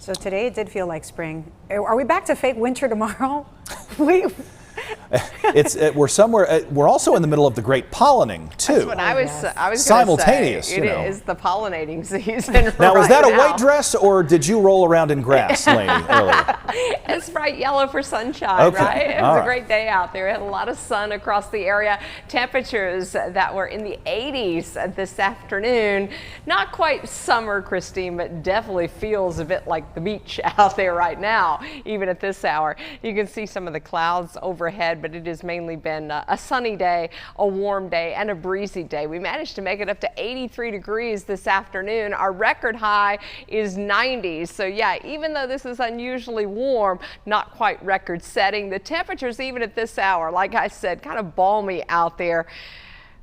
So today it did feel like spring. Are we back to fake winter tomorrow? We're somewhere. We're also in the middle of the great pollinating too. That's what I was simultaneous. Say, it is the pollinating season. Now, was that a now. white dress, or did you roll around in grass, Lainey, earlier? It's bright yellow for sunshine, Okay. right? It was a great day out there. It had a lot of sun across the area. Temperatures that were in the 80s this afternoon. Not quite summer, Christine, but definitely feels a bit like the beach out there right now, even at this hour. You can see some of the clouds overhead, but it has mainly been a sunny day, a warm day, and a breezy day. We managed to make it up to 83 degrees this afternoon. Our record high is 90. So yeah, even though this is unusually warm, not quite record setting. The temperatures even at this hour, like I said, kind of balmy out there.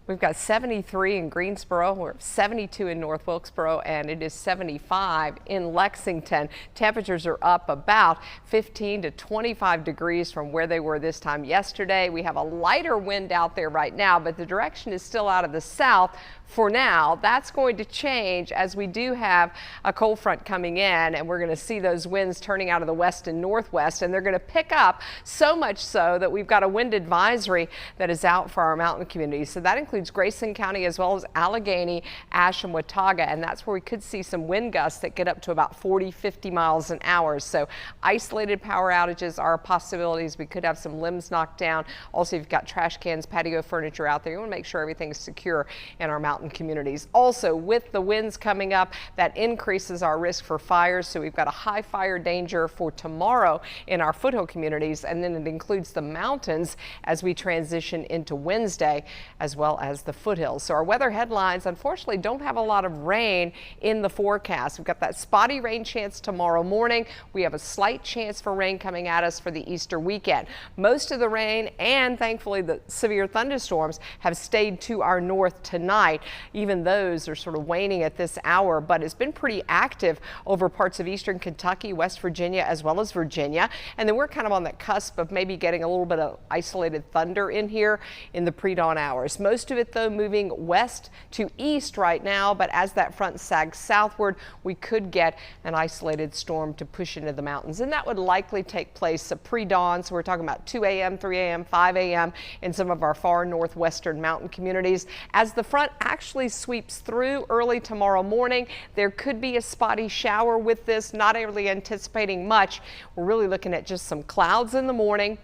We've got 73 in Greensboro, we're 72 in North Wilkesboro, and it is 75 in Lexington. Temperatures are up about 15 to 25 degrees from where they were this time yesterday. We have a lighter wind out there right now, but the direction is still out of the south for now. That's going to change as we do have a cold front coming in, and we're going to see those winds turning out of the west and northwest, and they're going to pick up so much so that we've got a wind advisory that is out for our mountain communities. So that includes Grayson County as well as Allegheny, Ashe, and Watauga, and that's where we could see some wind gusts that get up to about 40-50 miles an hour. So isolated power outages are possibilities. We could have some limbs knocked down. Also, you've got trash cans, patio furniture out there. You want to make sure everything's secure in our mountain communities. Also, with the winds coming up, that increases our risk for fires. So we've got a high fire danger for tomorrow in our foothill communities, and then it includes the mountains as we transition into Wednesday, as well as the foothills. So our weather headlines, unfortunately, don't have a lot of rain in the forecast. We've got that spotty rain chance tomorrow morning. We have a slight chance for rain coming at us for the Easter weekend. Most of the rain and thankfully the severe thunderstorms have stayed to our north tonight. Even those are sort of waning at this hour, but it's been pretty active over parts of eastern Kentucky, West Virginia, as well as Virginia. And then we're kind of on that cusp of maybe getting a little bit of isolated thunder in here in the pre-dawn hours. Most of it, though, moving west to east right now, but as that front sags southward, we could get an isolated storm to push into the mountains, and that would likely take place pre-dawn. So we're talking about 2 a.m., 3 a.m., 5 a.m. in some of our far northwestern mountain communities. As the front actually sweeps through early tomorrow morning, there could be a spotty shower with this, not really anticipating much. We're really looking at just some clouds in the morning,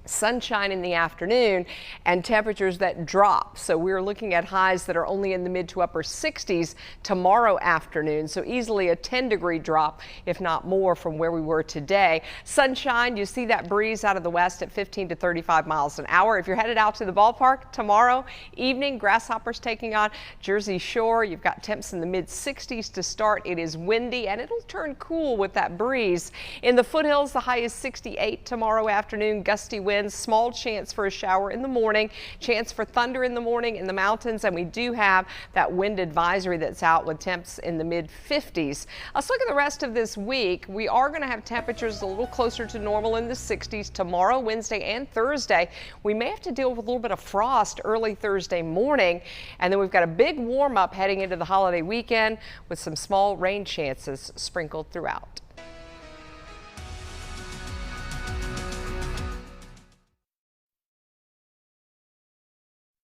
sunshine in the afternoon, and temperatures that drop. So we're looking at highs that are only in the mid to upper 60s tomorrow afternoon. So easily a 10-degree drop, if not more, from where we were today. Sunshine, you see that breeze out of the west at 15 to 35 miles an hour. If you're headed out to the ballpark tomorrow evening, grasshoppers taking on Jersey Shore. You've got temps in the mid 60s to start. It is windy and it'll turn cool with that breeze. In the foothills, the high is 68 tomorrow afternoon. Gusty winds, small chance for a shower in the morning, chance for thunder in the morning in the mountains, and we do have that wind advisory that's out with temps in the mid 50s. Let's look at the rest of this week. We are going to have temperatures a little closer to normal in the 60s tomorrow, Wednesday, and Thursday. We may have to deal with a little bit of frost early Thursday morning, and then we've got a big warm up heading into the holiday weekend with some small rain chances sprinkled throughout.